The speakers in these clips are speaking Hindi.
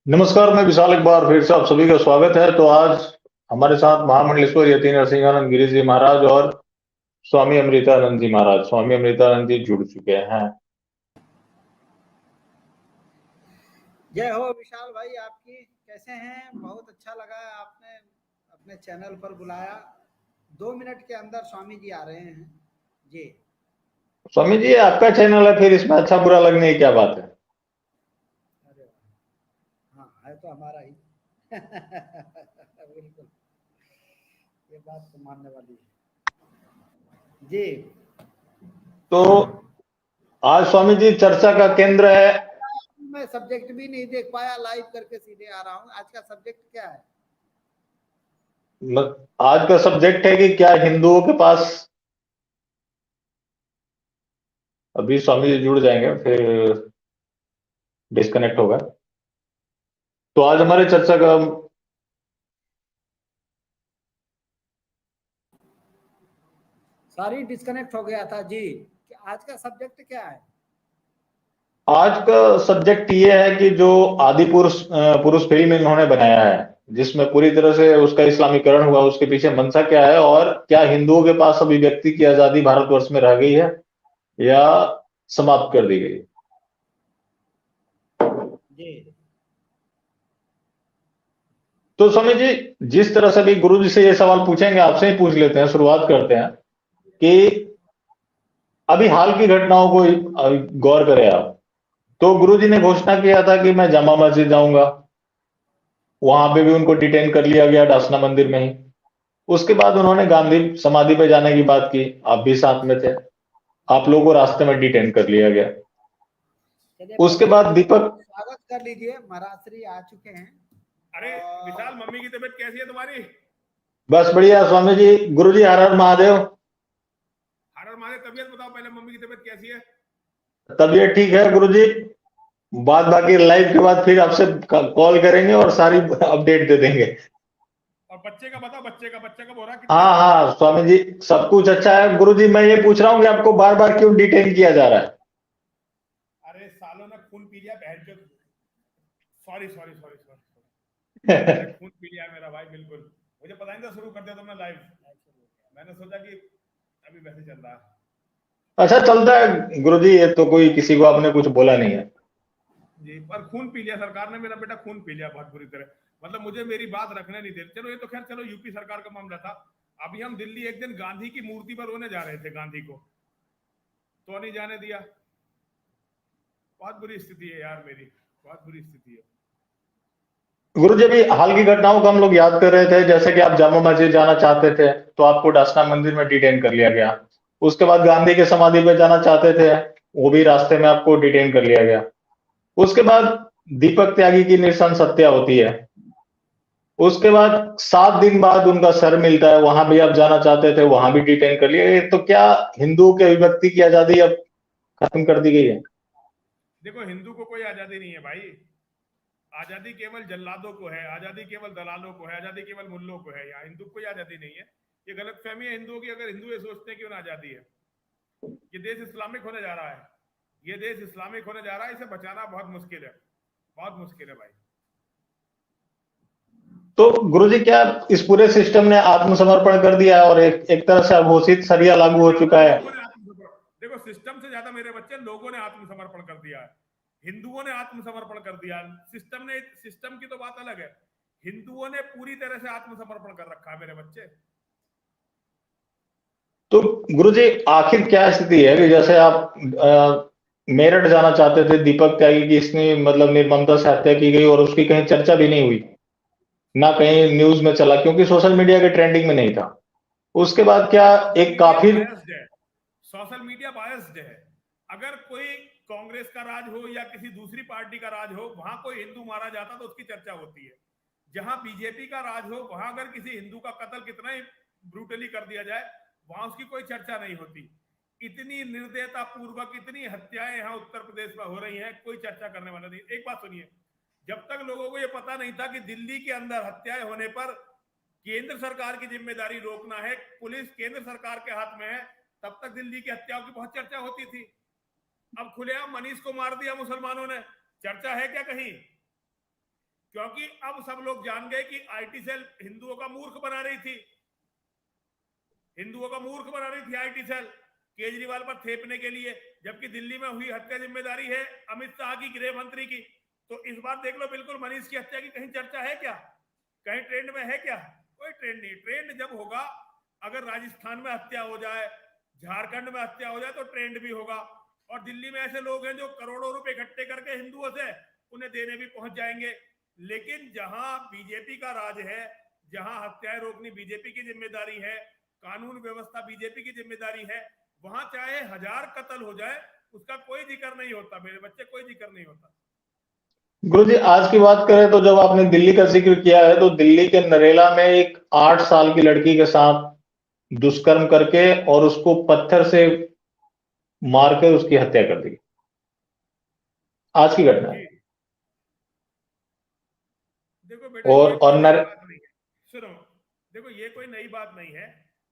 नमस्कार, मैं विशाल। एक बार फिर से आप सभी का स्वागत है। तो आज हमारे साथ महामंडलेश्वर यति नरसिंहानंद गिरी जी महाराज और स्वामी अमृतानंद जी महाराज, स्वामी अमृतानंद जी जुड़ चुके हैं। जय हो विशाल भाई, आपकी कैसे हैं? बहुत अच्छा लगा आपने अपने चैनल पर बुलाया। 2 मिनट के अंदर स्वामी जी आ रहे हैं जी। स्वामी जी, आपका चैनल है, फिर इसमें अच्छा बुरा लगने की क्या बात है? अरे वाह, हाँ है तो हमारा ही। बिल्कुल, ये बात तो मानने वाली है जी। तो आज स्वामी जी चर्चा का केंद्र है। मैं सब्जेक्ट भी नहीं देख पाया, लाइव करके सीधे आ रहा हूँ। आज का सब्जेक्ट क्या है? आज का सब्जेक्ट है कि क्या हिंदुओं के पास, अभी स्वामी जी जुड़ जाएंगे फिर डिस्कनेक्ट होगा। तो आज हमारे चर्चा का सारी डिस्कनेक्ट हो गया था जी। आज का सब्जेक्ट क्या है? आज का सब्जेक्ट ये है कि जो आदि पुरुष पुरुष फिल्म इन्होंने बनाया है, जिसमें पूरी तरह से उसका इस्लामीकरण हुआ, उसके पीछे मंशा क्या है और क्या हिंदुओं के पास अभिव्यक्ति की आजादी भारतवर्ष में रह गई है या समाप्त कर दी गई है। जी तो स्वामी जी, जिस तरह से भी गुरु जी से ये सवाल पूछेंगे, आपसे ही पूछ लेते हैं, शुरुआत करते हैं कि अभी हाल की घटनाओं को गौर करें आप। तो गुरु जी ने घोषणा किया था कि मैं जामा मस्जिद जाऊंगा, वहां पे भी उनको डिटेन कर लिया गया डासना मंदिर में ही। उसके बाद उन्होंने गांधी समाधि पे जाने की बात की, आप भी साथ में थे, आप लोगों को रास्ते में डिटेन कर लिया गया। चलिए, उसके पहले बाद दीपक, स्वागत कर लीजिए। महाराज श्री आ चुके हैं। अरे विशाल, मम्मी की तबीयत कैसी है तुम्हारी? बस बढ़िया स्वामी जी। गुरु जी हर हर महादेव। हर हर महादेव। तबीयत बताओ पहले, मम्मी की तबीयत कैसी है? तबीयत ठीक है गुरु जी। बात बाकी लाइव के बाद फिर आपसे कॉल करेंगे और सारी अपडेट दे देंगे। और बच्चे का बताओ, बच्चा कब हो रहा है? कितने हाँ दिन? हाँ स्वामी जी, सब कुछ अच्छा है। गुरु जी मैं ये पूछ रहा हूँ कि आपको बार बार क्यों डिटेन किया जा रहा है? अरे सालों ने खून पी लिया बहन चोद। Sorry sorry sorry sorry. अरे खून पी लिया मेरा भाई, बिल्कुल। मुझे पता नहीं था, शुरू कर दिया तुमने लाइव। मैंने सोचा कि अभी वैसे चल रहा है। अच्छा चलता है गुरु जी, ये तो कोई किसी को आपने कुछ बोला नहीं है। जी, पर खून पी लिया सरकार ने, मेरा बेटा खून पी लिया बहुत बुरी तरह। मतलब मुझे मेरी बात रखने नहीं दे रही। चलो ये तो खैर, चलो यूपी सरकार का मामला था। अभी हम दिल्ली एक दिन गांधी की मूर्ति पर रोने जा रहे थे, गांधी को तो नहीं जाने दिया। बहुत बुरी स्थिति है यार मेरी, बहुत बुरी स्थिति है। गुरु जी अभी हाल की घटनाओं को हम लोग याद कर रहे थे, जैसे कि आप जामा मस्जिद जाना चाहते थे तो आपको डासना मंदिर में डिटेन कर लिया गया। उसके बाद गांधी के समाधि पे जाना चाहते थे, वो भी रास्ते में आपको डिटेन कर लिया गया। उसके बाद दीपक त्यागी की निঃसंस हत्या होती है। उसके बाद 7 दिन बाद उनका सर मिलता है, वहां भी आप जाना चाहते थे, वहां भी डिटेन कर लिया गया। तो क्या हिंदुओं की अभिव्यक्ति की आजादी अब खत्म कर दी गई है? देखो, हिंदू को कोई आजादी नहीं है भाई। आजादी केवल जल्लादों को है, आजादी केवल दलालों को है, आजादी केवल मुल्लों को है। यहाँ हिंदू को कोई आजादी नहीं है। ये गलत फहमी है हिंदुओं की। अगर हिंदू ये सोचते हैं कि उन्हें आजादी है। ये देश इस्लामिक होने जा रहा है। ये देश इस्लामिक होने जा रहा है। इसे बचाना बहुत मुश्किल है, बहुत मुश्किल है भाई। तो गुरुजी क्या इस पूरे सिस्टम ने आत्मसमर्पण कर दिया है और एक तरह से अघोषित शरिया लागू हो चुका है? लोगों ने आत्मसमर्पण, देखो सिस्टम से ज्यादा मेरे बच्चे, लोगों ने आत्मसमर्पण कर दिया है। हिंदुओं ने आत्मसमर्पण कर दिया। सिस्टम की तो बात अलग है। हिंदुओं ने पूरी तरह से आत्मसमर्पण कर रखा है मेरे बच्चे। तो गुरुजी आखिर क्या स्थिति है कि जैसे आप मेरठ जाना चाहते थे, दीपक त्यागी की इसने मतलब निर्ममता से हत्या की गई और उसकी कहीं चर्चा भी नहीं हुई, ना कहीं न्यूज में चला, क्योंकि सोशल मीडिया के ट्रेंडिंग में नहीं था। उसके बाद क्या देखो सोशल एक मीडिया काफिर, बायस्ड है। सोशल मीडिया बायस्ड है। अगर कोई कांग्रेस का राज हो या किसी दूसरी पार्टी का राज हो, वहां कोई हिंदू मारा जाता तो उसकी चर्चा होती है। जहां बीजेपी का राज हो, वहां अगर किसी हिंदू का कत्ल कितना ही ब्रूटली कर दिया जाए, वहां उसकी कोई चर्चा नहीं होती। इतनी निर्दयता पूर्वक इतनी हत्याएं यहां उत्तर प्रदेश में हो रही हैं, कोई चर्चा करने वाला नहीं। एक बात सुनिए, जब तक लोगों को यह पता नहीं था कि दिल्ली के अंदर हत्याएं होने पर केंद्र सरकार की जिम्मेदारी रोकना है, पुलिस केंद्र सरकार के हाथ में है, तब तक दिल्ली की हत्याओं की बहुत चर्चा होती थी। अब खुलेआम मनीष को मार दिया मुसलमानों ने, चर्चा है क्या कहीं? क्योंकि अब सब लोग जान गए कि आईटी सेल हिंदुओं का मूर्ख बना रही थी, हिंदुओं का मूर्ख बना रही थी आईटी सेल केजरीवाल पर थेपने के लिए, जबकि दिल्ली में हुई हत्या जिम्मेदारी है अमित शाह की, गृह मंत्री की। तो इस बार देख लो, बिल्कुल मनीष की हत्या की कहीं चर्चा है क्या, कहीं ट्रेंड में है क्या? कोई ट्रेंड नहीं। ट्रेंड जब होगा, अगर राजस्थान में हत्या हो जाए, झारखंड में हत्या हो जाए तो ट्रेंड भी होगा। और दिल्ली में ऐसे लोग हैं जो करोड़ों रुपए इकट्ठे करके हिंदुओं से उन्हें देने भी पहुंच जाएंगे। लेकिन जहां बीजेपी का राज है, जहां हत्याएं रोकनी बीजेपी की जिम्मेदारी है, कानून व्यवस्था बीजेपी की जिम्मेदारी है, वहां चाहे 1000 कत्ल हो जाए उसका कोई जिक्र नहीं होता, मेरे बच्चे, कोई जिक्र नहीं होता। गुरुजी आज की बात करें तो जब आपने दिल्ली का जिक्र किया है तो दिल्ली के नरेला में एक 8 साल की लड़की के साथ दुष्कर्म करके और उसको पत्थर से मार के उसकी हत्या कर दी, आज की घटना है। देखो बेटा, ये और कोई नई बात नहीं है। सुनो, देखो ये कोई नई बात नहीं है।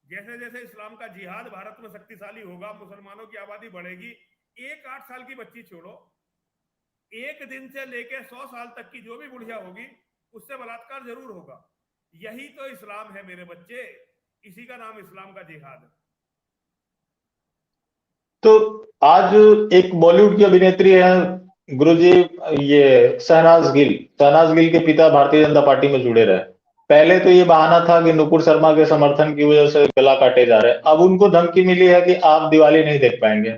जैसे जैसे इस्लाम का जिहाद भारत में शक्तिशाली होगा, मुसलमानों की आबादी बढ़ेगी, एक 8 साल की बच्ची छोड़ो, एक दिन से लेकर 100 साल तक की जो भी बुढ़िया होगी उससे बलात्कार जरूर होगा। यही तो इस्लाम है मेरे बच्चे, इसी का नाम इस्लाम का जिहाद है। तो आज एक बॉलीवुड की अभिनेत्री है गुरुजी, ये शहनाज गिल के पिता भारतीय जनता पार्टी में जुड़े रहे। पहले तो ये बहाना था कि नुपुर शर्मा के समर्थन की वजह से गला काटे जा रहे हैं, अब उनको धमकी मिली है कि आप दिवाली नहीं देख पाएंगे।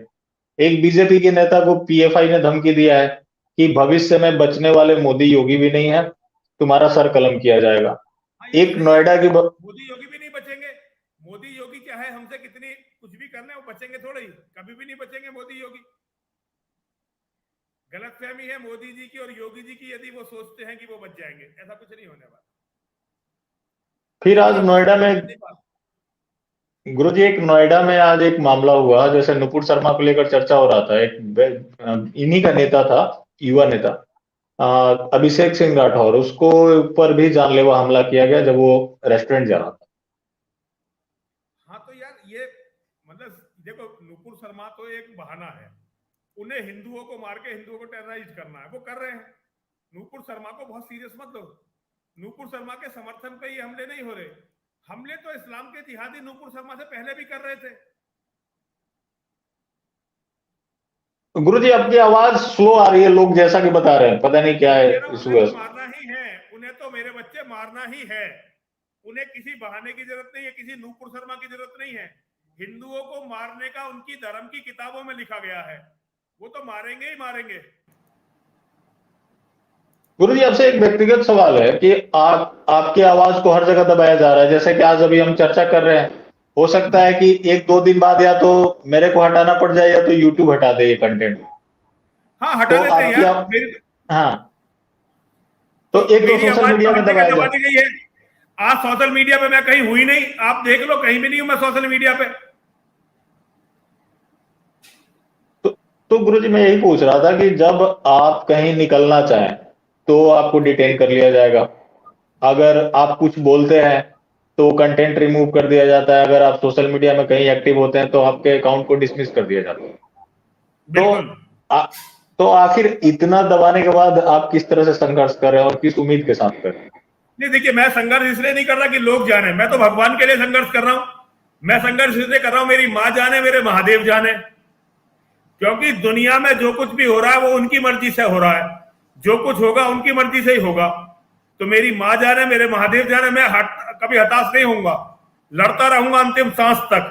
एक बीजेपी के नेता को पीएफआई ने धमकी दिया है कि भविष्य में बचने वाले मोदी योगी भी नहीं है, तुम्हारा सर कलम किया जाएगा। एक नोएडा की मोदी योगी भी नहीं बचेंगे। मोदी योगी चाहे हमसे कितनी कुछ भी करने, वो बचेंगे थोड़े ही, कभी भी नहीं बचेंगे मोदी योगी। गलतफहमी है मोदी जी की और योगी जी की, यदि वो सोचते हैं कि वो बच जाएंगे, ऐसा कुछ नहीं होने वाला। फिर आज नोएडा में गुरुजी, एक नोएडा में आज एक मामला हुआ, जैसे नुपुर शर्मा को लेकर चर्चा हो रहा था। एक इन्हीं का नेता था, युवा नेता अभिषेक सिंह राठौर, उसको ऊपर भी जानलेवा हमला किया गया जब वो रेस्टोरेंट जा रहा था। हाँ तो यार ये मतलब देखो, नुपुर शर्मा तो एक बहाना है, उन्हें हिंदुओं को मार के हिंदुओं को टेरराइज करना है, वो कर रहे हैं। नुपुर शर्मा को बहुत सीरियस मत लो। नुपुर शर्मा के समर्थन पे ये हमले नहीं हो रहे। हमले तो इस्लाम के जिहादी नुपुर शर्मा से पहले भी कर रहे थे। गुरुजी आपकी आवाज स्लो आ रही है, लोग जैसा कि बता रहे हैं, पता नहीं क्या है इशू है। मारना ही है उन्हें, तो मेरे बच्चे मारना ही है उन्हें। किसी बहाने की जरूरत नहीं है, किसी नुपुर शर्मा की जरूरत नहीं है। हिंदुओं को मारने का उनकी धर्म की किताबों में लिखा गया है, वो तो मारेंगे ही मारेंगे। गुरुजी आपसे एक व्यक्तिगत सवाल है कि आपकी आवाज को हर जगह दबाया जा रहा है, जैसे कि आज अभी हम चर्चा कर रहे हैं, हो सकता है कि 1-2 दिन बाद या तो मेरे को हटाना पड़ जाए या तो यूट्यूब हटा दे ये कंटेंट। हाँ हटा तो देते हैं यार। हाँ, तो एक तो सोशल मीडिया में दबाया दबा दी गई है। आज सोशल मीडिया पे मैं कहीं हुई नहीं, आप देख लो, कहीं भी नहीं हूं मैं सोशल मीडिया पे। तो गुरुजी मैं यही पूछ रहा था कि जब आप कहीं निकलना चाहें तो आपको डिटेन कर लिया जाएगा, अगर आप कुछ बोलते हैं तो कंटेंट रिमूव कर दिया जाता है, अगर आप सोशल मीडिया में कहीं एक्टिव होते हैं तो आपके अकाउंट को डिसमिस कर दिया जाता है। तो आखिर इतना दबाने के बाद आप किस तरह से संघर्ष कर रहे हैं और किस उम्मीद के साथ कर रहे हैं? नहीं देखिए, मैं संघर्ष इसलिए नहीं कर रहा कि लोग जाने, मैं तो भगवान के लिए संघर्ष कर रहा हूं। मैं संघर्ष इसलिए कर रहा हूं मेरी मां जाने, मेरे महादेव जाने। क्योंकि दुनिया में जो कुछ भी हो रहा है वो उनकी मर्जी से हो रहा है, जो कुछ होगा उनकी मर्जी से ही होगा। तो मेरी मां जाने, मेरे महादेव जाने, मैं कभी हताश नहीं होऊंगा, लड़ता रहूंगा अंतिम सांस तक,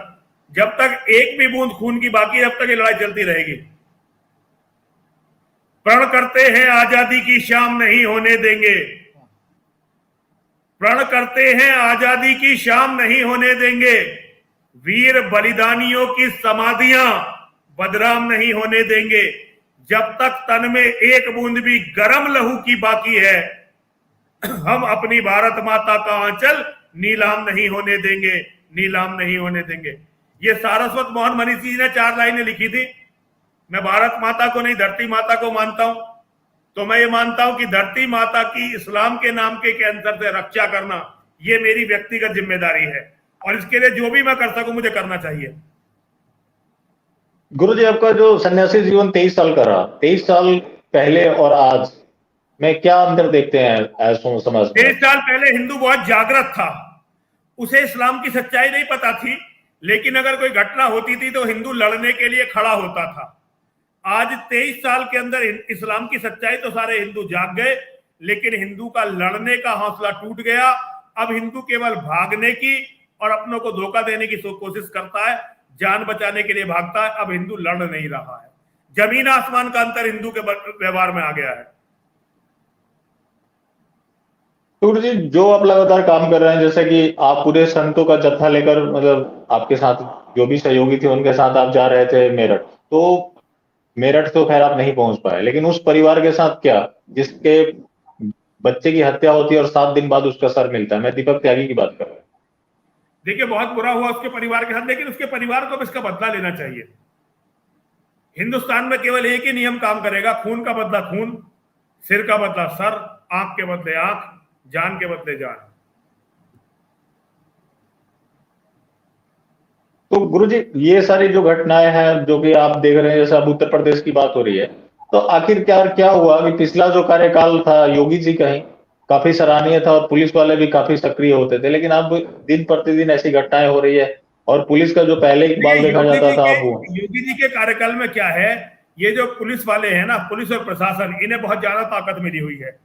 जब तक एक भी बूंद खून की बाकी, जब तक ये लड़ाई चलती रहेगी। प्रण करते हैं आजादी की शाम नहीं होने देंगे, प्रण करते हैं आजादी की शाम नहीं होने देंगे, वीर बलिदानियों की समाधियां बदनाम नहीं होने देंगे। जब तक तन में एक बूंद भी गर्म लहू की बाकी है, हम अपनी भारत माता का आंचल नीलाम नहीं होने देंगे, नीलाम नहीं होने देंगे। ये सारस्वत मोहन मनीषी जी ने 4 लाइनें लिखी थी। मैं भारत माता को नहीं, धरती माता को मानता हूं। तो मैं ये मानता हूं कि धरती माता की इस्लाम के नाम के कैंसर से रक्षा करना ये मेरी व्यक्तिगत जिम्मेदारी है, और इसके लिए जो भी मैं कर सकूं मुझे करना चाहिए। गुरुजी आपका जो सन्यासी जीवन 23 साल का रहा, 23 साल पहले और आज में क्या अंतर देखते हैं समाज में? 23 साल पहले हिंदू बहुत जागृत था, उसे इस्लाम की सच्चाई नहीं पता थी, लेकिन अगर कोई घटना होती थी तो हिंदू लड़ने के लिए खड़ा होता था। आज 23 साल के अंदर इस्लाम की सच्चाई तो सारे हिंदू जाग गए, लेकिन हिंदू का लड़ने का हौसला टूट गया। अब हिंदू केवल भागने की और अपनों को धोखा देने की कोशिश करता है, जान बचाने के लिए भागता है। अब हिंदू लड़ नहीं रहा है, जमीन आसमान का अंतर हिंदू के व्यवहार में आ गया है। तो गुरु जी, जो आप लगातार काम कर रहे हैं, जैसे कि आप पूरे संतों का जत्था लेकर, मतलब आपके साथ जो भी सहयोगी थे उनके साथ आप जा रहे थे मेरठ, तो मेरठ तो खैर आप नहीं पहुंच पाए, लेकिन उस परिवार के साथ क्या, जिसके बच्चे की हत्या होती है और 7 दिन बाद उसका सर मिलता है? मैं दीपक त्यागी की बात कर रहा हूँ। देखिए, बहुत बुरा हुआ उसके परिवार के साथ, लेकिन उसके परिवार को भी इसका बदला लेना चाहिए। हिंदुस्तान में केवल एक ही नियम काम करेगा, खून का बदला खून, सिर का बदला सर, आंख के बदले आंख, जान के बदले जान। तो गुरुजी, ये सारी जो घटनाएं हैं जो कि आप देख रहे हैं, जैसे अब उत्तर प्रदेश की बात हो रही है, तो आखिर क्या हुआ कि पिछला जो कार्यकाल था योगी जी का ही काफी सराहनीय था और पुलिस वाले भी काफी सक्रिय होते थे, लेकिन अब दिन प्रतिदिन ऐसी घटनाएं हो रही है और पुलिस का जो पहले इकबाल देखा जाता था अब वो। योगी जी के कार्यकाल में क्या है, ये जो पुलिस वाले हैं ना, पुलिस और प्रशासन, इन्हें बहुत ज्यादा ताकत मिली हुई है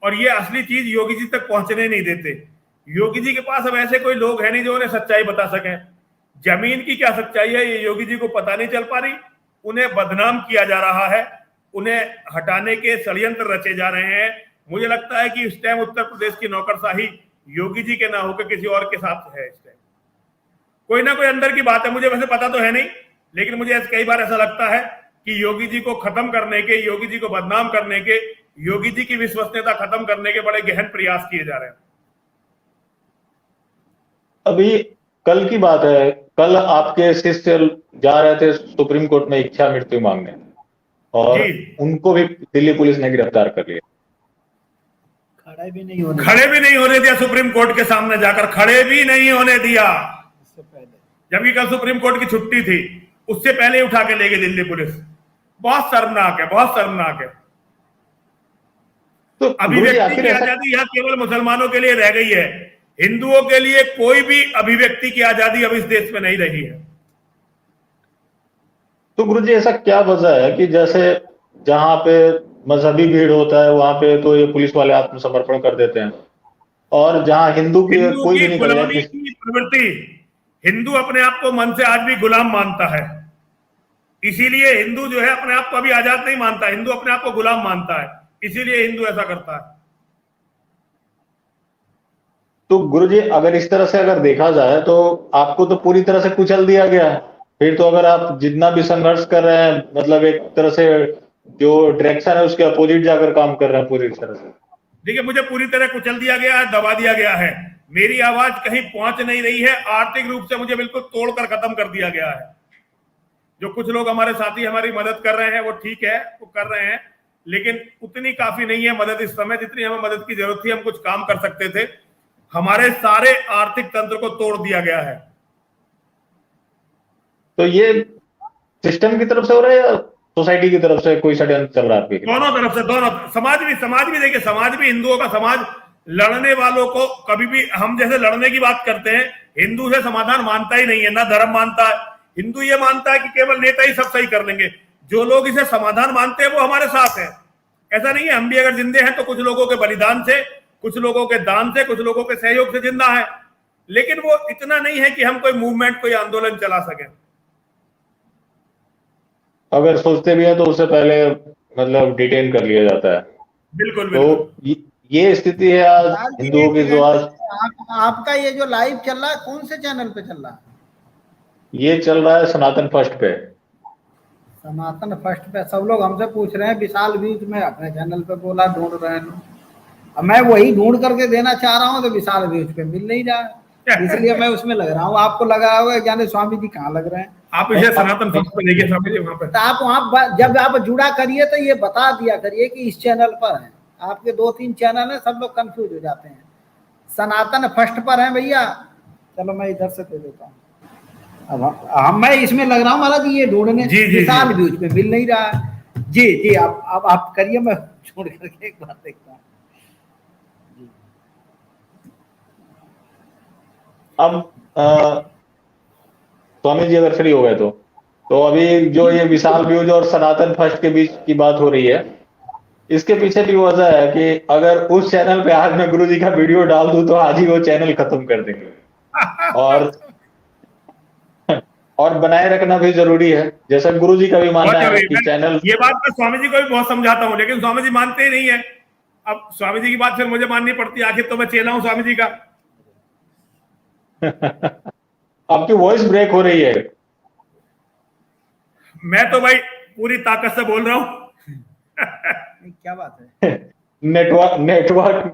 और ये असली चीज योगी जी तक पहुंचने नहीं देते। योगी जी के पास अब ऐसे कोई लोग हैं नहीं जो उन्हें सच्चाई बता सकें। जमीन की क्या सच्चाई है ये योगी जी को पता नहीं चल पा रही। उन्हें बदनाम किया जा रहा है, उन्हें हटाने के षड्यंत्र रचे जा रहे हैं। मुझे लगता है कि इस टाइम उत्तर प्रदेश की नौकरशाही योगी जी के ना होकर किसी और के साथ है। इस टाइम कोई ना कोई अंदर की बात है, मुझे वैसे पता तो है नहीं, लेकिन मुझे कई बार ऐसा लगता है कि योगी जी को खत्म करने के, योगी जी को बदनाम करने के, योगी जी की विश्वसनीयता खत्म करने के बड़े गहन प्रयास किए जा रहे हैं। अभी कल की बात है, कल आपके शिष्य जा रहे थे सुप्रीम कोर्ट में इच्छा मृत्यु मांगने और उनको भी दिल्ली पुलिस ने गिरफ्तार कर लिया। खड़े भी नहीं होने दिया सुप्रीम कोर्ट के सामने जाकर, खड़े भी नहीं होने दिया। इससे पहले जबकि कल सुप्रीम कोर्ट की छुट्टी थी, उससे पहले उठा के ले गई दिल्ली पुलिस। बहुत शर्मनाक है, बहुत शर्मनाक है। तो अभिव्यक्ति की आजादी यहाँ केवल मुसलमानों के लिए रह गई है, हिंदुओं के लिए कोई भी अभिव्यक्ति की आजादी अब इस देश में नहीं रही है। तो गुरुजी, ऐसा क्या वजह है कि जैसे जहां पे मजहबी भीड़ होता है वहां पे तो ये पुलिस वाले आत्मसमर्पण कर देते हैं और जहां हिंदू की कोई भी नहीं गुलामी की प्रवृत्ति, हिंदू अपने आप को मन से आज भी गुलाम मानता है। इसीलिए हिंदू जो है अपने आप को अभी आजाद नहीं मानता, हिंदू अपने आप को गुलाम मानता है, इसीलिए हिंदू ऐसा करता है। तो गुरुजी, अगर इस तरह से अगर देखा जाए तो आपको तो पूरी तरह से कुचल दिया गया है। फिर तो अगर आप जितना भी संघर्ष कर रहे हैं, मतलब एक तरह से जो डायरेक्शन है उसके अपोजिट जाकर काम कर रहे हैं पूरी तरह से। देखिए, मुझे पूरी तरह कुचल दिया गया है, दबा दिया गया है, मेरी आवाज कहीं पहुंच नहीं रही है। आर्थिक रूप से मुझे बिल्कुल तोड़कर खत्म कर दिया गया है। जो कुछ लोग हमारे साथी हमारी मदद कर रहे हैं वो ठीक है, वो कर रहे हैं, लेकिन उतनी काफी नहीं है मदद इस समय जितनी हमें मदद की जरूरत थी। हम कुछ काम कर सकते थे। हमारे सारे आर्थिक तंत्र को तोड़ दिया गया है। तो ये सिस्टम की तरफ से हो रहा है या सोसाइटी की तरफ से कोई षड्यंत्र चल रहा है? दोनों तरफ से, दोनों। समाज भी देखिए, समाज भी, हिंदुओं का समाज लड़ने वालों को कभी भी, हम जैसे लड़ने की बात करते हैं, हिंदू से समाधान मानता ही नहीं है, ना धर्म मानता है। हिंदू ये मानता है कि केवल नेता ही सब सही कर लेंगे। जो लोग इसे समाधान मानते हैं वो हमारे साथ है। ऐसा नहीं है, हम भी अगर जिंदे हैं तो कुछ लोगों के बलिदान से, कुछ लोगों के दान से, कुछ लोगों के सहयोग से जिंदा है, लेकिन वो इतना नहीं है कि हम कोई मूवमेंट, कोई आंदोलन चला सके। अगर सोचते भी हैं तो उससे पहले मतलब डिटेन कर लिया जाता है। बिल्कुल, तो ये स्थिति है आज हिंदुओं की। जो आज आपका ये जो लाइव चल रहा है कौन से चैनल पे चल रहा है? ये चल रहा है सनातन फर्स्ट पे। सनातन फर्स्ट पे सब लोग हमसे पूछ रहे हैं, विशाल व्यूज में अपने चैनल पे बोला ढूंढ रहे हैं, अब मैं वही ढूंढ करके देना चाह रहा हूँ तो विशाल व्यूज पे मिल नहीं रहा है, इसलिए मैं उसमें लग रहा हूँ। आपको लगा होगा जाने स्वामी जी कहाँ लग रहे हैं। आप इसे सनातन फर्स्ट पे देखिए स्वामी जी, वहां पे तो आप वहाँ जब आप जुड़ा करिए तो ये बता दिया करिए कि इस चैनल पर है। आपके 2-3 चैनल है, सब लोग कंफ्यूज हो जाते हैं। सनातन फर्स्ट पर है भैया। चलो मैं इधर से दे देता हूँ। अब मैं इसमें लग रहा हूँ महाराज ये ढूंढने, विशाल व्यूज पे मिल नहीं रहा है। जी जी, आप करिए, मैं छोड़ करके एक बात देखता हूँ। अब स्वामी जी अगर फ्री हो गए तो अभी जो ये विशाल व्यूज और सनातन फर्स्ट के बीच की बात हो रही है, इसके पीछे भी वजह है कि अगर उस चैनल पे आज मैं गुरु जी का वीडियो डाल दूं तो आज ही वो चैनल खत्म कर देंगे। और बनाए रखना भी जरूरी है, जैसा गुरु जी का भी मानना है कि चैनल। ये बात मैं स्वामी जी को भी बहुत समझाता हूँ, लेकिन स्वामी जी मानते ही नहीं है। अब स्वामी जी की बात फिर मुझे माननी पड़ती है, आखिर तो मैं चेला हूं स्वामी जी का। आपकी वॉइस ब्रेक हो रही है। मैं तो भाई पूरी ताकत से बोल रहा हूं। क्या बात है? नेटवर्क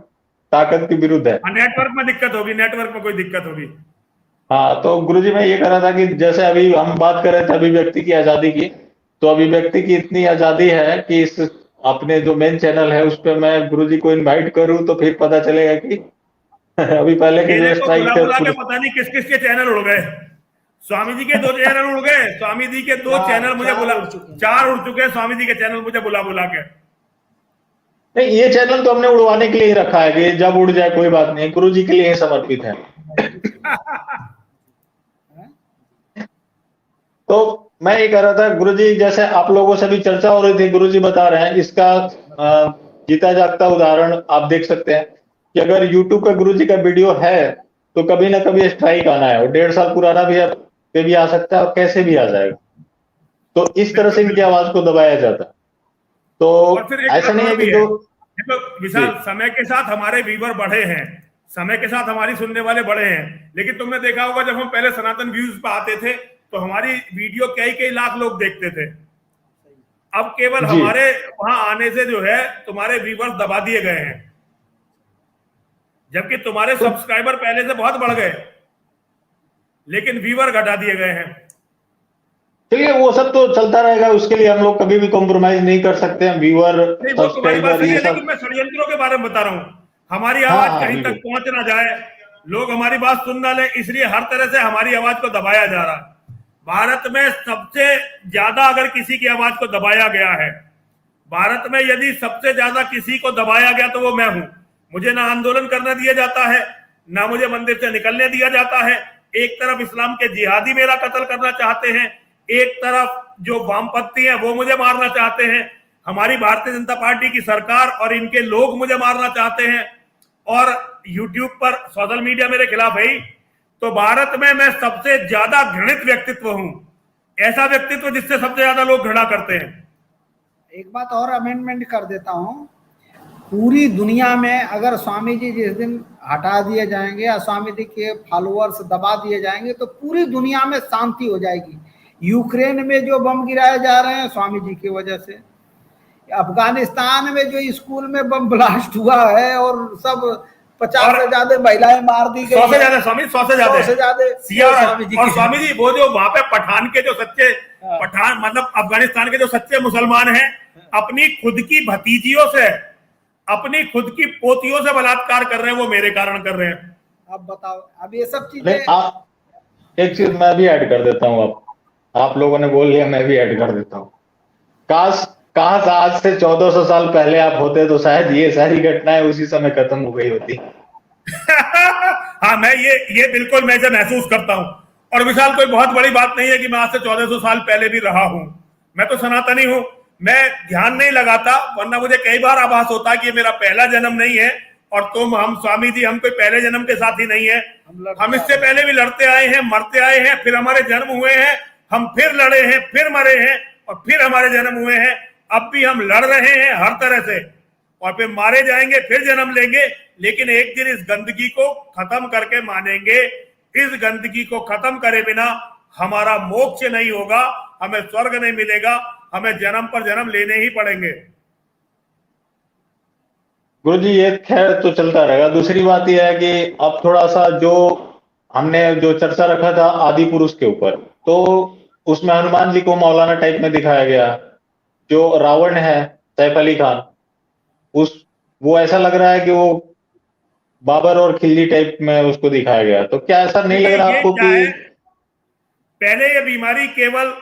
ताकत के विरुद्ध है। नेटवर्क में दिक्कत होगी, नेटवर्क में कोई दिक्कत होगी। हाँ, तो गुरुजी मैं ये कह रहा था कि जैसे अभी हम बात कर रहे थे अभिव्यक्ति की आजादी की, तो अभिव्यक्ति की इतनी आजादी है कि इस अपने जो मेन चैनल है उस पर मैं गुरुजी को इनवाइट करूं तो फिर पता चलेगा कि अभी पहले के जो स्ट्राइक थे बुला के पता नहीं किस किस के चैनल उड़ गए। स्वामी जी के 2 चैनल उड़ गए, स्वामी जी के 2 चैनल मुझे बुला, 4 उड़ चुके हैं स्वामी जी के चैनल मुझे बुला के। नहीं, ये चैनल तो हमने उड़वाने के लिए ही रखा है कि जब उड़ जाए कोई बात नहीं, गुरु जी के लिए ही समर्पित है। तो मैं ये कह रहा था गुरुजी, जैसे आप लोगों से भी चर्चा हो रही थी, गुरुजी बता रहे हैं इसका जीता जागता उदाहरण आप देख सकते हैं कि अगर YouTube पे गुरुजी का वीडियो है तो कभी ना कभी स्ट्राइक आना है, और 1.5 साल पुराना भी आ सकता है और कैसे भी आ जाएगा। तो इस तरह से इनकी आवाज को दबाया जाता है। तो ऐसा नहीं है कि जो विशाल समय के साथ हमारे व्यूअर बढ़े हैं, समय के साथ हमारी सुनने वाले बढ़े हैं, लेकिन तुमने देखा होगा जब हम पहले सनातन व्यूज पे आते थे तो हमारी वीडियो कई लाख लोग देखते थे। अब केवल हमारे वहां आने से जो है तुम्हारे व्यूअर्स दबा दिए गए हैं, जबकि तुम्हारे सब्सक्राइबर पहले से बहुत बढ़ गए, लेकिन व्यूअर घटा दिए गए हैं। चलिए वो सब तो चलता रहेगा, उसके लिए हम लोग कभी भी कॉम्प्रोमाइज नहीं कर सकते हैं। व्यूअर सब्सक्राइबर ये सब, लेकिन मैं षड्यंत्रों के बारे में बता रहा हूं, हमारी आवाज कहीं तक पहुंच ना जाए, लोग हमारी बात सुन ना ले, इसलिए हर तरह से हमारी आवाज को दबाया जा रहा है। भारत में सबसे ज्यादा अगर किसी की आवाज को दबाया गया है, भारत में यदि सबसे ज्यादा किसी को दबाया गया तो वो मैं हूं। मुझे ना आंदोलन करने दिया जाता है, ना मुझे मंदिर से निकलने दिया जाता है। एक तरफ इस्लाम के जिहादी मेरा कत्ल करना चाहते हैं, एक तरफ जो वामपंथी हैं वो मुझे मारना चाहते हैं, हमारी भारतीय जनता पार्टी की सरकार और इनके लोग मुझे मारना चाहते हैं, और यूट्यूब पर सोशल मीडिया मेरे खिलाफ है। तो भारत में मैं सबसे ज्यादा घृणित व्यक्तित्व हूं, ऐसा व्यक्तित्व जिससे सबसे ज्यादा लोग घृणा करते हैं। एक बात और अमेंडमेंट कर देता हूं, पूरी दुनिया में अगर स्वामी जी जिस दिन हटा दिए जाएंगे या स्वामी जी के फॉलोअर्स दबा दिए जाएंगे तो पूरी दुनिया में शांति हो जाएगी। यूक्रेन में जो बम गिराए जा रहे हैं स्वामी जी की वजह से, अफगानिस्तान में जो स्कूल में बम ब्लास्ट हुआ है और सब 50 से ज्यादा महिलाएं मार दी गई, 100 से ज्यादा स्वामी, 100 से ज्यादा। और स्वामी जी वो जो वहां पे पठान के जो सच्चे पठान, मतलब अफगानिस्तान के जो सच्चे मुसलमान हैं, अपनी खुद की भतीजियों से, अपनी खुद की पोतियों से बलात्कार कर रहे हैं, वो मेरे कारण कर रहे हैं। अब बताओ, अब ये सब चीजें। एक चीज मैं भी ऐड कर देता हूँ, आप लोगों ने बोल लिया, मैं भी ऐड कर देता हूँ। काश आज से 1400 साल पहले आप होते तो शायद ये सारी घटनाएं उसी समय खत्म हो गई होती। हाँ, मैं ये बिल्कुल मैं जब महसूस करता हूँ। और विशाल कोई बहुत बड़ी बात नहीं है कि मैं आज से 1400 साल पहले भी रहा हूँ, मैं तो सनातनी हूँ। मैं ध्यान नहीं लगाता, वरना मुझे कई बार आभास होता है कि ये मेरा पहला जन्म नहीं है, और हम स्वामी जी हम कोई पहले जन्म के साथी नहीं है। हम इससे पहले भी लड़ते आए हैं, मरते आए हैं, फिर हमारे जन्म हुए हैं, हम फिर लड़े हैं, फिर मरे हैं, और फिर हमारे जन्म हुए हैं। अब भी हम लड़ रहे हैं हर तरह से, और फिर मारे जाएंगे, फिर जन्म लेंगे, लेकिन एक दिन इस गंदगी को खत्म करके मानेंगे। इस गंदगी को खत्म करे बिना हमारा मोक्ष नहीं होगा, हमें स्वर्ग नहीं मिलेगा, हमें जन्म पर जन्म लेने ही पड़ेंगे। गुरुजी ये खैर तो चलता रहेगा। दूसरी बात यह है कि अब थोड़ा सा जो हमने जो चर्चा रखा था आदि पुरुष के ऊपर, तो उसमें हनुमान जी को मौलाना टाइप में दिखाया गया। जो रावण है सैफ अली खान, वो ऐसा लग रहा है कि वो बाबर और खिल्जी टाइप में उसको दिखाया गया। तो क्या ऐसा नहीं लग रहा आपको कि पहले ये बीमारी केवल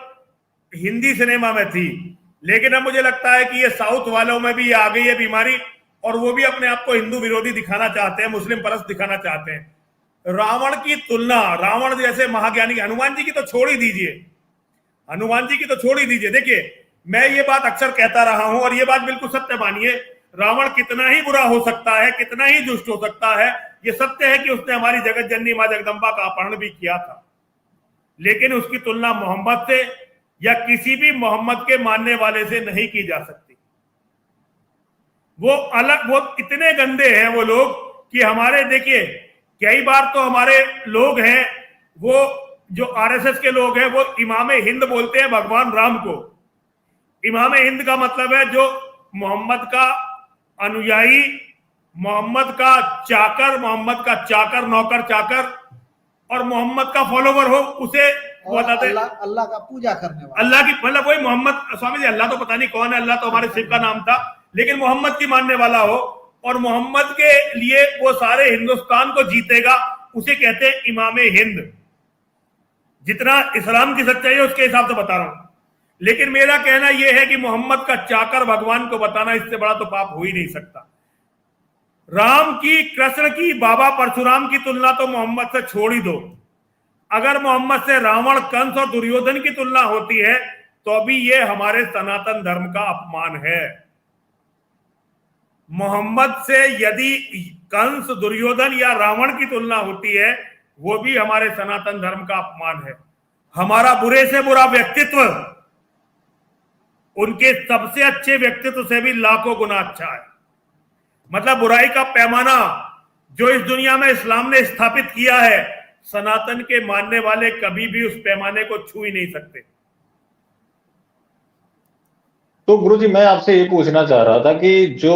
हिंदी सिनेमा में थी, लेकिन अब मुझे लगता है कि ये साउथ वालों में भी आ गई है बीमारी, और वो भी अपने आप को हिंदू विरोधी दिखाना चाहते हैं, मुस्लिम परस्त दिखाना चाहते हैं। रावण की तुलना, रावण जैसे महाज्ञानी, हनुमान जी की तो छोड़ ही दीजिए, हनुमान जी की तो छोड़ ही दीजिए। देखिए, मैं ये बात अक्सर कहता रहा हूं और ये बात बिल्कुल सत्य मानिए, रावण कितना ही बुरा हो सकता है, कितना ही दुष्ट हो सकता है, ये सत्य है कि उसने हमारी जगत जननी मां जगदंबा का अपहरण भी किया था, लेकिन उसकी तुलना मोहम्मद से या किसी भी मोहम्मद के मानने वाले से नहीं की जा सकती। वो अलग, वो इतने गंदे हैं वो लोग कि हमारे, देखिए कई बार तो हमारे लोग हैं, वो जो आरएसएस के लोग हैं, वो इमामे हिंद बोलते हैं भगवान राम को। इमामे हिंद का मतलब है जो मोहम्मद का अनुयायी, मोहम्मद का चाकर, मोहम्मद का चाकर, नौकर चाकर और मोहम्मद का फॉलोवर हो, उसे बताते हैं अल्लाह का पूजा करने वाला, अल्लाह की, मतलब वही मोहम्मद, स्वामी जी अल्लाह तो पता नहीं कौन है, अल्लाह तो हमारे शिव का नाम था, लेकिन मोहम्मद की मानने वाला हो और मोहम्मद के लिए वो सारे हिंदुस्तान को जीतेगा, उसे कहते हैं इमामे हिंद। जितना इस्लाम की सच्चाई है उसके हिसाब से बता रहा हूं, लेकिन मेरा कहना यह है कि मोहम्मद का चाकर भगवान को बताना, इससे बड़ा तो पाप हो ही नहीं सकता। राम की, कृष्ण की, बाबा परशुराम की तुलना तो मोहम्मद से छोड़ ही दो। अगर मोहम्मद से रावण, कंस और दुर्योधन की तुलना होती है तो भी ये हमारे सनातन धर्म का अपमान है। मोहम्मद से यदि कंस, दुर्योधन या रावण की तुलना होती है, वो भी हमारे सनातन धर्म का अपमान है। हमारा बुरे से बुरा व्यक्तित्व उनके सबसे अच्छे व्यक्तित्व से भी लाखों गुना अच्छा है। मतलब बुराई का पैमाना जो इस दुनिया में इस्लाम ने स्थापित किया है, सनातन के मानने वाले कभी भी उस पैमाने को छू ही नहीं सकते। तो गुरुजी, मैं आपसे ये पूछना चाह रहा था कि जो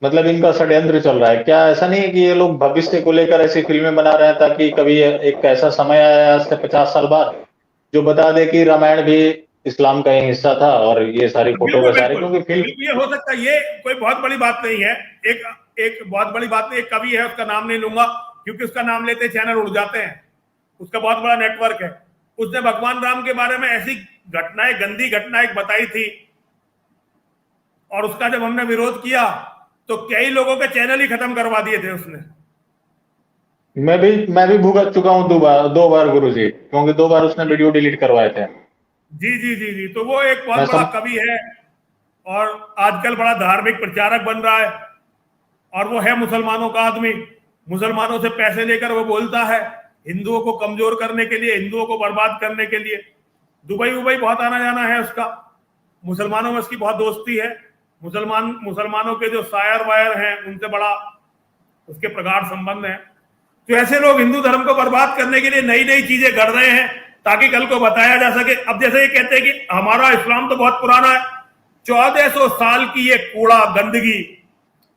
मतलब इनका षड्यंत्र चल रहा है, क्या ऐसा नहीं है कि ये लोग भविष्य को लेकर ऐसी फिल्में बना रहे हैं ताकि कभी एक ऐसा समय आया आज से 50 साल बाद जो बता दे कि रामायण भी इस्लाम का ही हिस्सा था और ये सारी फोटो बिल्कुल सारी, बिल्कुल क्योंकि फिल्म बिल्कुल ये हो सकता है, ये कोई बहुत बड़ी बात नहीं है। एक बहुत बड़ी बात नहीं, एक कवि है, उसका नाम नहीं लूंगा क्योंकि उसका नाम लेते चैनल उड़ जाते हैं, उसका बहुत बड़ा नेटवर्क है। उसने भगवान राम के बारे में ऐसी घटनाएं, गंदी घटना एक बताई थी, और उसका जब हमने विरोध किया तो कई लोगों के चैनल ही खत्म करवा दिए थे उसने। मैं भी भुगत चुका हूं दो बार गुरुजी, क्योंकि 2 बार उसने वीडियो डिलीट करवाए थे। जी जी जी जी, तो वो एक बहुत बड़ा कवि है और आजकल बड़ा धार्मिक प्रचारक बन रहा है, और वो है मुसलमानों का आदमी। मुसलमानों से पैसे लेकर वो बोलता है हिंदुओं को कमजोर करने के लिए, हिंदुओं को बर्बाद करने के लिए। दुबई बहुत आना जाना है उसका, मुसलमानों में उसकी बहुत दोस्ती है। मुसलमानों के जो शायर वायर हैं उनसे बड़ा उसके प्रगाढ़ संबंध है। तो ऐसे लोग हिंदू धर्म को बर्बाद करने के लिए नई नई चीजें कर रहे हैं ताकि कल को बताया जा सके। अब जैसे ये कहते हैं कि हमारा इस्लाम तो बहुत पुराना है, 1400 साल की ये कूड़ा गंदगी,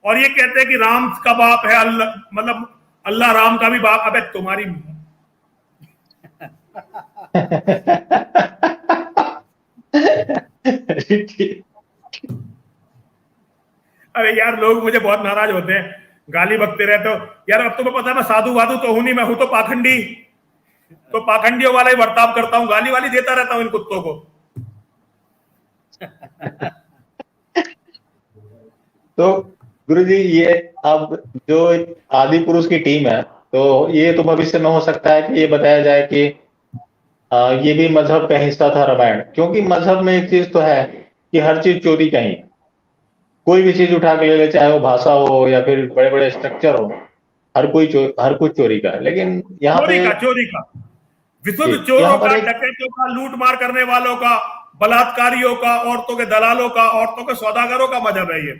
और ये कहते हैं कि राम का बाप है अल्लाह, मतलब अल्लाह राम का भी बाप। अबे तुम्हारी अरे यार, लोग मुझे बहुत नाराज होते हैं, गाली बकते रहते हो यार। अब तुम्हें पता है मैं साधु वाधु तो हूं नहीं, मैं हूं तो पाखंडी, तो पाखंडियों वाला ही बर्ताव करता हूं, गाली वाली देता रहता हूं इन कुत्तों को। तो गुरुजी, ये अब जो आदि पुरुष की टीम है, तो ये तो भविष्य में हो सकता है कि ये बताया जाए कि ये भी मजहब का हिस्सा था रामायण, क्योंकि मजहब में एक चीज तो है कि हर चीज चोरी का ही, कोई भी चीज उठा के ले ले, चाहे वो भाषा हो या फिर बड़े बड़े स्ट्रक्चर हो, हर कुछ चोरी का है। लेकिन यहाँ पे चोरी का विशुद्ध चोरों का, एक डकैतों का, लूट मार करने वालों का, बलात्कारियों का, औरतों के दलालों का, औरतों के सौदागरों का मजहब है ये।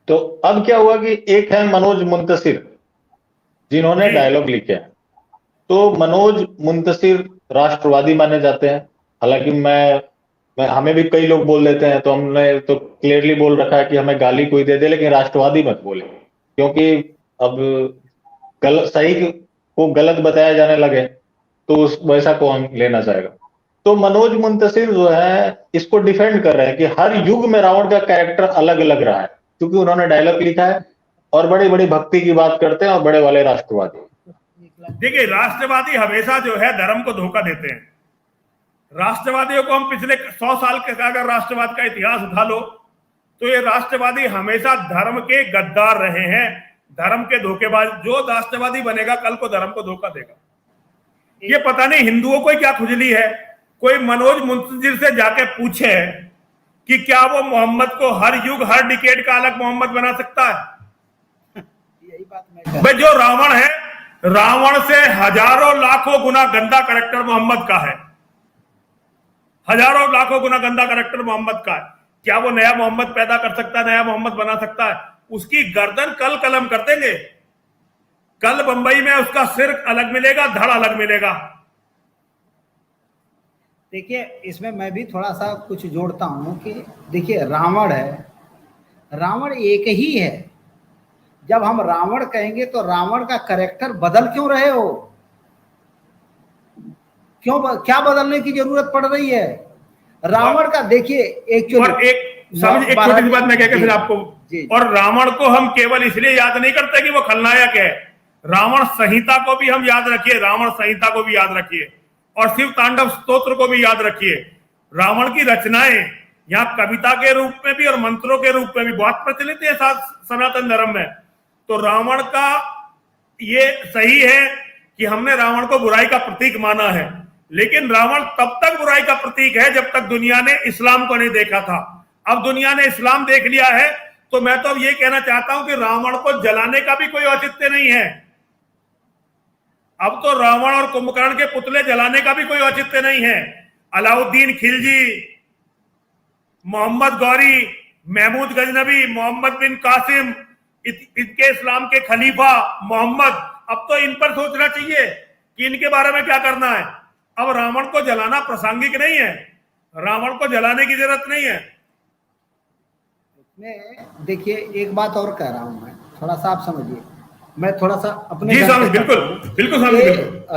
तो अब क्या हुआ कि एक है मनोज मुंतशिर, जिन्होंने डायलॉग लिखे। तो मनोज मुंतशिर राष्ट्रवादी माने जाते हैं। हालांकि मैं हमें भी कई लोग बोल देते हैं, तो हमने तो क्लियरली बोल रखा है कि हमें गाली कोई दे दे लेकिन राष्ट्रवादी मत बोले, क्योंकि अब सही को गलत बताया जाने लगे तो उस वैसा कौन लेना चाहेगा। तो मनोज मुंतशिर जो है इसको डिफेंड कर रहे हैं कि हर युग में रावण का कैरेक्टर अलग अलग रहा है, क्योंकि उन्होंने डायलॉग लिखा है और बड़ी बड़ी भक्ति की बात करते हैं और बड़े वाले राष्ट्रवादी। देखिए, राष्ट्रवादी हमेशा जो है धर्म को धोखा देते हैं। राष्ट्रवादियों को हम पिछले 100 साल के अगर राष्ट्रवाद का इतिहास उठा लो तो ये राष्ट्रवादी हमेशा धर्म के गद्दार रहे हैं, धर्म के धोखेबाज। जो राष्ट्रवादी बनेगा कल को धर्म को धोखा देगा। ये पता नहीं हिंदुओं को क्या खुजली है, कोई मनोज मुंतजिर से जाके पूछे कि क्या वो मोहम्मद को हर युग हर डिकेड का अलग मोहम्मद बना सकता है? यही बात मैं भाई जो रावण है, रावण से हजारों लाखों गुना गंदा कैरेक्टर मोहम्मद का है, हजारों लाखों गुना गंदा कैरेक्टर मोहम्मद का है। क्या वो नया मोहम्मद पैदा कर सकता है, नया मोहम्मद बना सकता है? उसकी गर्दन कल कलम कर देंगे, कल बंबई में उसका सिर अलग मिलेगा, धड़ अलग मिलेगा। देखिए, इसमें मैं भी थोड़ा सा कुछ जोड़ता हूं कि देखिए रावण है, रावण एक ही है। जब हम रावण कहेंगे तो रावण का कैरेक्टर बदल क्यों रहे हो? क्यों, क्या बदलने की जरूरत पड़ रही है? रावण का देखिए एक छोटी बात मैं कहकर फिर आपको, और रावण को हम केवल इसलिए याद नहीं करते कि वो खलनायक है, रावण संहिता को भी हम याद रखिए, रावण संहिता को भी याद रखिए, और शिव तांडव स्तोत्र को भी याद रखिए। रावण की रचनाएं यहाँ कविता के रूप में भी और मंत्रों के रूप में भी बहुत प्रचलित है सनातन धर्म में। तो रावण का ये सही है कि हमने रावण को बुराई का प्रतीक माना है, लेकिन रावण तब तक बुराई का प्रतीक है जब तक दुनिया ने इस्लाम को नहीं देखा था। अब दुनिया ने इस्लाम देख लिया है, तो मैं तो ये कहना चाहता हूं कि रावण को जलाने का भी कोई औचित्य नहीं है। अब तो रावण और कुंभकर्ण के पुतले जलाने का भी कोई औचित्य नहीं है। अलाउद्दीन खिलजी, मोहम्मद गौरी, महमूद गजनबी, मोहम्मद बिन कासिम, इनके इस्लाम के खलीफा मोहम्मद, अब तो इन पर सोचना चाहिए कि इनके बारे में क्या करना है। अब रावण को जलाना प्रासंगिक नहीं है, रावण को जलाने की जरूरत नहीं है। देखिए एक बात और कह रहा हूं मैं, थोड़ा सा आप समझिए, मैं थोड़ा सा अपने बिल्कुल बिल्कुल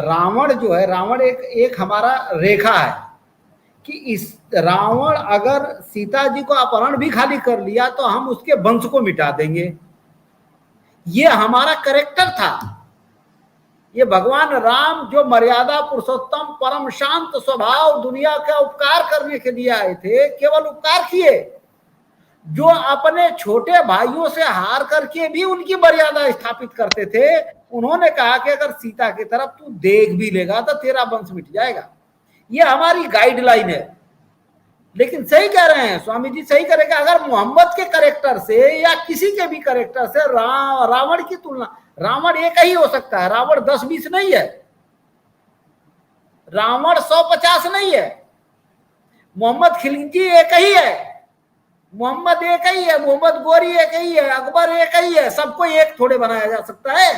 रावण जो है, रावण एक हमारा रेखा है कि इस रावण अगर सीता जी को अपहरण भी खाली कर लिया तो हम उसके वंश को मिटा देंगे। ये हमारा कैरेक्टर था। ये भगवान राम जो मर्यादा पुरुषोत्तम परम शांत स्वभाव दुनिया का उपकार करने के लिए आए थे, केवल उपकार किए। जो अपने छोटे भाइयों से हार करके भी उनकी मर्यादा स्थापित करते थे, उन्होंने कहा कि अगर सीता की तरफ तू देख भी लेगा तो तेरा वंश मिट जाएगा। ये हमारी गाइडलाइन है। लेकिन सही कह रहे हैं स्वामी जी, सही करेगा, अगर मोहम्मद के कैरेक्टर से या किसी के भी कैरेक्टर से रावण की तुलना, रावण एक ही हो सकता है, रावण 10-20 नहीं है, रावण 100-50 नहीं है, मोहम्मद खिलजी एक ही है, मोहम्मद एक ही है, मोहम्मद गोरी एक ही है, अकबर एक ही है। सबको एक थोड़े बनाया जा सकता है।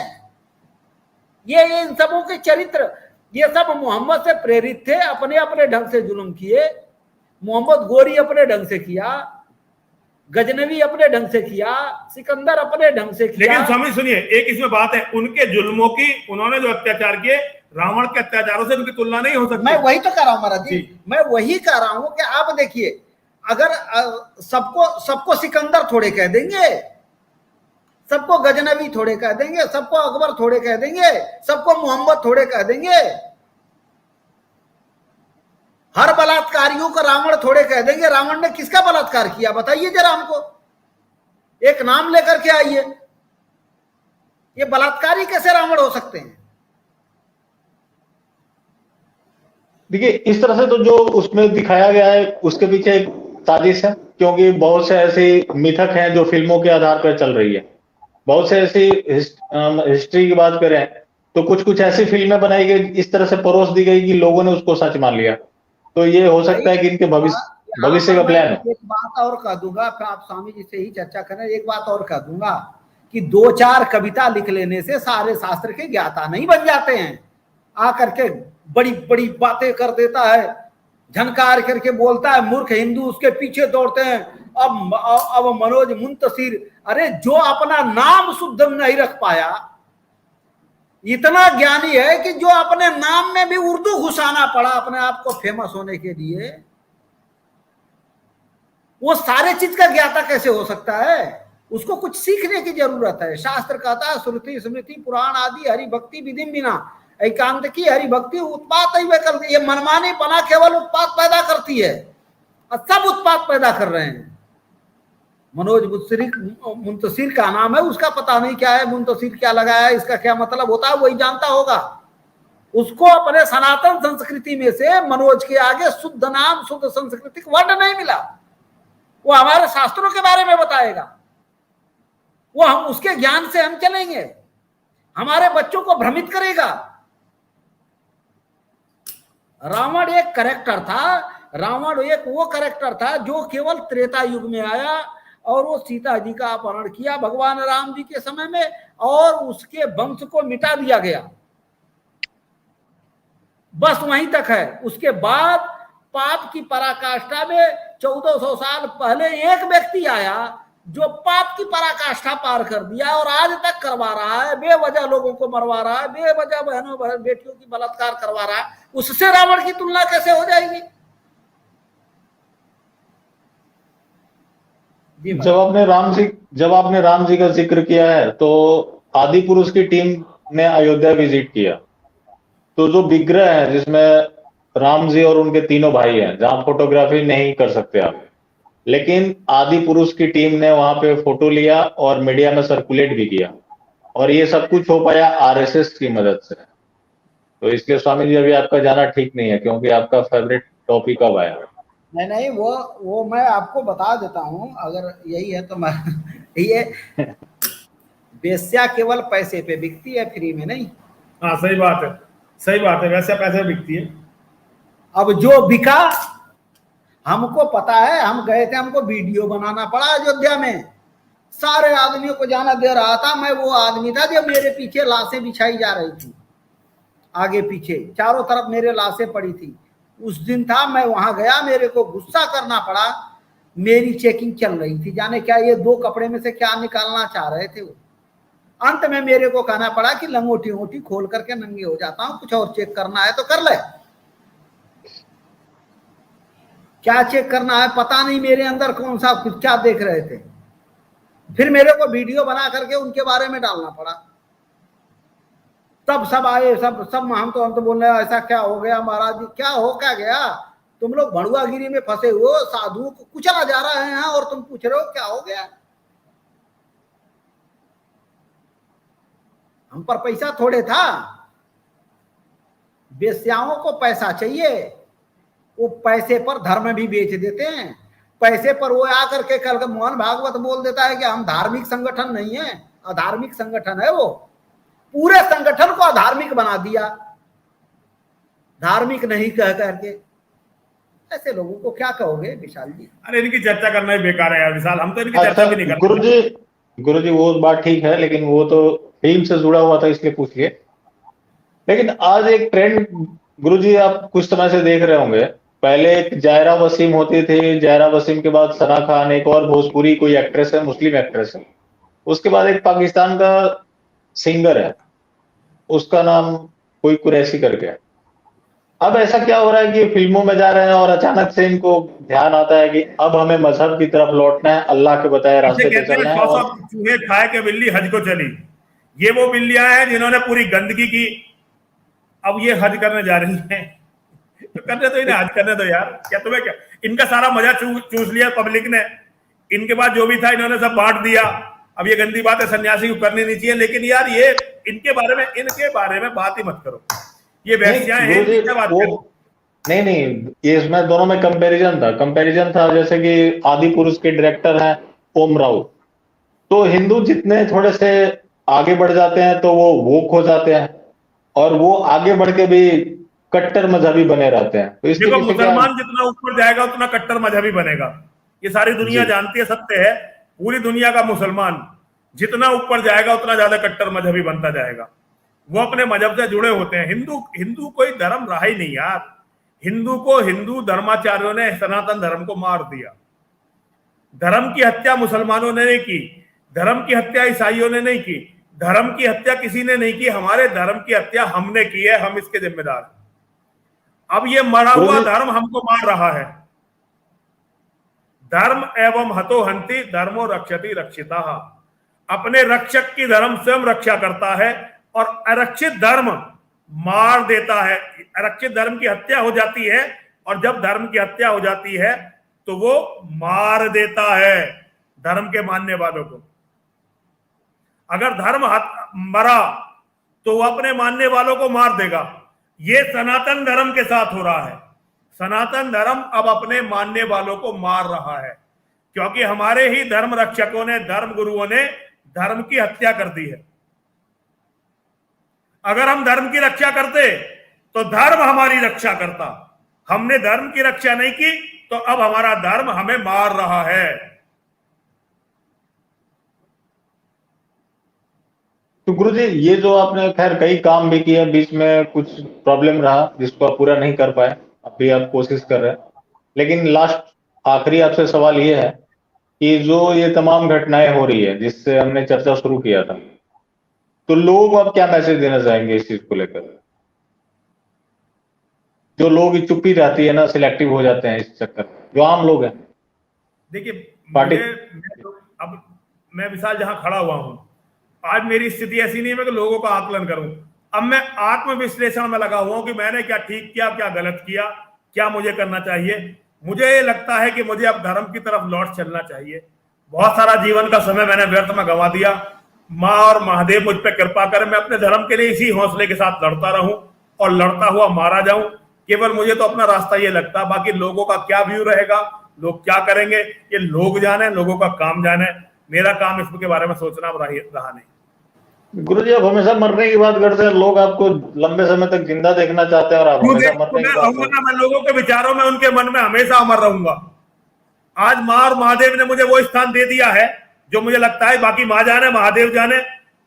ये इन सबों के चरित्र, ये सब मोहम्मद से प्रेरित थे, अपने अपने ढंग से जुल्म किए। मोहम्मद गोरी अपने ढंग से किया, गजनवी अपने ढंग से किया, सिकंदर अपने ढंग से किया। लेकिन स्वामी सुनिए, एक इसमें बात है, उनके जुल्मों की, उन्होंने जो अत्याचार किए, रावण के अत्याचारों से उनकी तुलना नहीं हो सकती। मैं वही तो कह रहा हूं महाराज जी, मैं वही कह रहा हूं कि आप देखिए, अगर सबको सिकंदर थोड़े कह देंगे, सबको गजनवी थोड़े कह देंगे, सबको अकबर थोड़े कह देंगे, सबको मोहम्मद थोड़े कह देंगे, हर बलात्कारियों को रावण थोड़े कह देंगे। रावण ने किसका बलात्कार किया बताइए जरा हमको, एक नाम लेकर के आइए। ये बलात्कारी कैसे रावण हो सकते हैं? देखिए इस तरह से तो जो उसमें दिखाया गया है उसके पीछे एक साजिश है, क्योंकि बहुत से ऐसे मिथक हैं जो फिल्मों के आधार पर चल रही है। बहुत से ऐसी हिस्ट्री की बात करें तो कुछ कुछ ऐसी फिल्में बनाई गई, इस तरह से परोस दी गई कि लोगों ने उसको सच मान लिया। तो ये हो सकता है कि इनके भविष्य का प्लान है। एक बात और कह दूंगा, फिर आप स्वामी जी से ही चर्चा करें। एक बात और कह दूंगा कि 2-4 कविता लिख लेने से सारे शास्त्र के ज्ञाता नहीं बन जाते हैं। आकर के बड़ी बड़ी बातें कर देता है, झनकार करके बोलता है, मूर्ख हिंदू उसके पीछे दौड़ते हैं। अब मनोज मुंतशिर, अरे जो अपना नाम शुद्ध नहीं रख पाया, इतना ज्ञानी है कि जो अपने नाम में भी उर्दू घुसाना पड़ा अपने आप को फेमस होने के लिए, वो सारे चीज का ज्ञाता कैसे हो सकता है? उसको कुछ सीखने की जरूरत है। शास्त्र कहता है श्रुति स्मृति पुराण आदि हरि भक्ति विधि बिना। एकांत की हरि भक्ति उत्पात ही वे करती है। ये मनमानी पना केवल उत्पात पैदा करती है, और सब उत्पात पैदा कर रहे हैं। मनोज मुंतशिर का नाम है, उसका पता नहीं क्या है, मुंतशिर क्या लगाया है, इसका क्या मतलब होता है वही जानता होगा। उसको अपने सनातन संस्कृति में से मनोज के आगे शुद्ध नाम शुद्ध सांस्कृतिक वर्ड नहीं मिला। वो हमारे शास्त्रों के बारे में बताएगा, वो हम उसके ज्ञान से हम चलेंगे, हमारे बच्चों को भ्रमित करेगा। रावण एक कैरेक्टर था, रावण एक वो कैरेक्टर था जो केवल त्रेता युग में आया और वो सीता जी का अपहरण किया भगवान राम जी के समय में, और उसके वंश को मिटा दिया गया, बस वहीं तक है। उसके बाद पाप की पराकाष्ठा में 1400 साल पहले एक व्यक्ति आया जो पाप की पराकाष्ठा पार कर दिया और आज तक करवा रहा है, बेवजह लोगों को मरवा रहा है, बेवजह बहनों बेटियों की बलात्कार करवा रहा है। उससे रावण की तुलना कैसे हो जाएगी? जब आपने राम जी का जिक्र किया है, तो आदि पुरुष की टीम ने अयोध्या विजिट किया, तो जो विग्रह है जिसमें राम जी और उनके तीनों भाई हैं, जहां फोटोग्राफी नहीं कर सकते आप, लेकिन आदि पुरुष की टीम ने वहां पे फोटो लिया और मीडिया में सर्कुलेट भी किया, और ये सब कुछ हो पाया आरएसएस की मदद से। तो इसलिए स्वामी जी अभी आपका जाना ठीक नहीं है, क्योंकि आपका फेवरेट टॉपिक अब आया। नहीं, वो मैं आपको बता देता हूं, अगर यही है तो मैं ये वेश्या केवल पैसे पे बिकती है, फ्री में नहीं। हाँ सही बात है, सही बात है, वैसे पैसे बिकती है। अब जो बिका हमको पता है, हम गए थे, हमको वीडियो बनाना पड़ा अयोध्या में, सारे आदमियों को जाना दे रहा था। मैं वो आदमी था जो मेरे पीछे लाशें बिछाई जा रही थी, आगे पीछे चारों तरफ मेरे लाशें पड़ी थी। उस दिन था, मैं वहां गया, मेरे को गुस्सा करना पड़ा। मेरी चेकिंग चल रही थी, जाने क्या ये 2 कपड़े में से क्या निकालना चाह रहे थे वो। अंत में मेरे को कहना पड़ा कि लंगोटी वोटी खोल करके नंगे हो जाता हूं, कुछ और चेक करना है तो कर ले। क्या चेक करना है पता नहीं, मेरे अंदर कौन सा कुछ क्या देख रहे थे। फिर मेरे को वीडियो बना करके उनके बारे में डालना पड़ा। तब सब आए, सब हम तो बोल रहे ऐसा क्या हो गया महाराज जी? क्या हो क्या गया? तुम लोग भड़ुआगिरी में फंसे हुए हो, साधुओं को कुचला जा रहे हैं और तुम पूछ रहे हो क्या हो गया? हम पर पैसा थोड़े था, वेश्याओं को पैसा चाहिए, वो पैसे पर धर्म भी बेच देते हैं। पैसे पर वो आकर के कल मोहन भागवत बोल देता है कि हम धार्मिक संगठन नहीं है, अधार्मिक संगठन है। वो पूरे संगठन को अधार्मिक बना दिया, धार्मिक नहीं कह करके। ऐसे लोगों को क्या कहोगे विशाल जी? अरे इनकी चर्चा करना ही बेकार है यार विशाल, हम तो इनकी चर्चा भी नहीं करते। गुरुजी वो बात ठीक है, लेकिन वो तो फिल्म से जुड़ा हुआ था इसलिए पूछ लिए। लेकिन आज एक ट्रेंड गुरुजी आप कुछ समय से देख रहे होंगे, पहले एक जायरा वसीम होती थी, जायरा वसीम के बाद सना खान, एक और भोजपुरी कोई एक्ट्रेस है, मुस्लिम एक्ट्रेस है, उसके बाद एक पाकिस्तान का सिंगर है, उसका नाम कोई कुरैशी करके है। अब ऐसा क्या हो रहा है कि फिल्मों में जा रहे हैं और अचानक से इनको ध्यान आता है कि अब हमें मजहब की तरफ लौटना है, अल्लाह के बताए रास्ते पे चलना है। और चूहे खाए के बिल्ली हज को चली, ये वो बिल्लियां हैं जिन्होंने पूरी गंदगी की, अब ये हज करने जा रही हैं। तो करने तो इन्हें हज करने दो यार, क्या तुम्हें क्या, इनका सारा मजा चूस लिया पब्लिक ने, इनके बाद जो भी था इन्होंने सब बांट दिया। अब ये गंदी बात है सन्यासी को करनी नहीं चाहिए, लेकिन यार ये इनके बारे में बात ही मत करो। ये वेश्याएं हैं, क्या बात करो। नहीं, इसमें दोनों में कंपैरिजन था। जैसे कि आदि पुरुष के डायरेक्टर हैं ओम राव, तो हिंदू जितने थोड़े से आगे बढ़ जाते हैं तो वो वोक हो जाते हैं, और वो आगे बढ़ के भी कट्टर मजहबी बने रहते हैं। तो देखो मुसलमान जितना ऊपर जाएगा उतना कट्टर मजहबी बनेगा, ये सारी दुनिया जानती है, सत्य है। पूरी दुनिया का मुसलमान जितना ऊपर जाएगा उतना ज्यादा कट्टर मजहबी बनता जाएगा। वो अपने मजहब से जुड़े होते हैं। हिंदू कोई धर्म रहा ही नहीं यार। हिंदू को हिंदू धर्माचार्यों ने सनातन धर्म को मार दिया। धर्म की हत्या मुसलमानों ने नहीं की, धर्म की हत्या ईसाइयों ने नहीं की, धर्म की हत्या किसी ने नहीं की। हमारे धर्म की हत्या हमने की है, हम इसके जिम्मेदार हैं। अब ये मरा हुआ धर्म हमको मार रहा है। धर्म एवं हतो हंति धर्मो रक्षति रक्षिता। अपने रक्षक की धर्म स्वयं रक्षा करता है, और अरक्षित धर्म मार देता है। आरक्षित धर्म की हत्या हो जाती है, और जब धर्म की हत्या हो जाती है तो वो मार देता है धर्म के मानने वालों को। अगर धर्म मरा तो वो अपने मानने वालों को मार देगा। ये सनातन धर्म के साथ हो रहा है। सनातन धर्म अब अपने मानने वालों को मार रहा है, क्योंकि हमारे ही धर्म रक्षकों ने, धर्म गुरुओं ने धर्म की हत्या कर दी है। अगर हम धर्म की रक्षा करते तो धर्म हमारी रक्षा करता। हमने धर्म की रक्षा नहीं की तो अब हमारा धर्म हमें मार रहा है। तो गुरुजी, ये जो आपने खैर कई काम भी किए, बीच में कुछ प्रॉब्लम रहा जिसको आप पूरा नहीं कर पाए, अभी आप कोशिश कर रहे हैं, लेकिन लास्ट आखिरी आपसे सवाल ये है कि जो ये तमाम घटनाएं हो रही है जिससे हमने चर्चा शुरू किया था, तो लोग आप क्या मैसेज देना चाहेंगे इस चीज को लेकर? जो लोग चुप्पी रहती है ना, सिलेक्टिव हो जाते हैं इस चक्कर में, जो आम लोग हैं। देखिए, पार्टी अब मैं विशाल जहां खड़ा हुआ हूं, आज मेरी स्थिति ऐसी नहीं है कि लोगों का आकलन करूं। अब मैं आत्म विश्लेषण में लगा हुआ हूं कि मैंने क्या ठीक किया, क्या गलत किया, क्या मुझे करना चाहिए। मुझे ये लगता है कि मुझे अब धर्म की तरफ लौट चलना चाहिए। बहुत सारा जीवन का समय मैंने व्यर्थ में गंवा दिया। माँ और महादेव मुझ पर कृपा करें, मैं अपने धर्म के लिए इसी हौसले के साथ लड़ता रहूं और लड़ता हुआ मारा जाऊं। केवल मुझे तो अपना रास्ता ये लगता है, बाकी लोगों का क्या व्यू रहेगा, लोग क्या करेंगे, ये लोग जाने, लोगों का काम जाने। मेरा काम इसके बारे में सोचना रहा नहीं। गुरुजी, आप हमेशा मरने की बात करते हैं, लोग आपको लंबे समय तक जिंदा देखना चाहते हैं और आप हमेशा मरने की बात करते हैं। मैं लोगों के विचारों में, उनके मन में हमेशा अमर रहूंगा। आज माँ और महादेव ने मुझे वो स्थान दे दिया है जो मुझे लगता है, बाकी माँ जाने, महादेव जाने।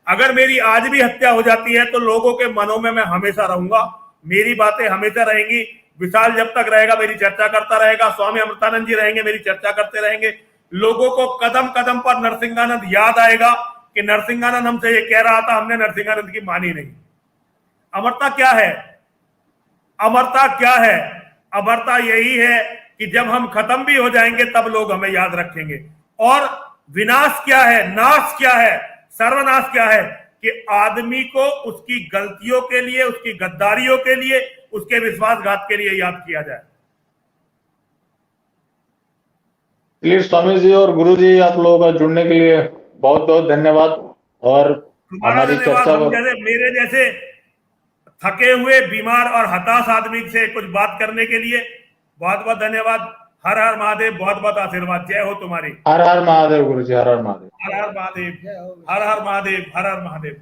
अगर मेरी आज भी हत्या हो जाती है तो लोगों के मनों में मैं हमेशा रहूंगा, मेरी बातें हमेशा रहेंगी। विशाल जब तक रहेगा मेरी चर्चा करता रहेगा, स्वामी अमृतानंद जी रहेंगे मेरी चर्चा करते रहेंगे। लोगों को कदम कदम पर नरसिंहानंद याद आएगा कि नरसिंहानंद हमसे ये कह रहा था, हमने नरसिंहानंद की मानी नहीं। अमरता क्या है? अमरता क्या है? अमरता यही है कि जब हम खत्म भी हो जाएंगे तब लोग हमें याद रखेंगे। और विनाश क्या है, नाश क्या है, सर्वनाश क्या है? कि आदमी को उसकी गलतियों के लिए, उसकी गद्दारियों के लिए, उसके विश्वासघात के लिए याद किया जाए। चलिए स्वामी जी और गुरु जी, आप लोगों का जुड़ने के लिए बहुत बहुत धन्यवाद। और हमारी चर्चा मेरे जैसे थके हुए, बीमार और हताश आदमी से कुछ बात करने के लिए बहुत बहुत धन्यवाद। हर हर महादेव, बहुत बहुत आशीर्वाद। जय हो तुम्हारी। हर हर महादेव गुरु जी, हर हर महादेव, हर हर महादेव, हर हर महादेव, हर हर महादेव।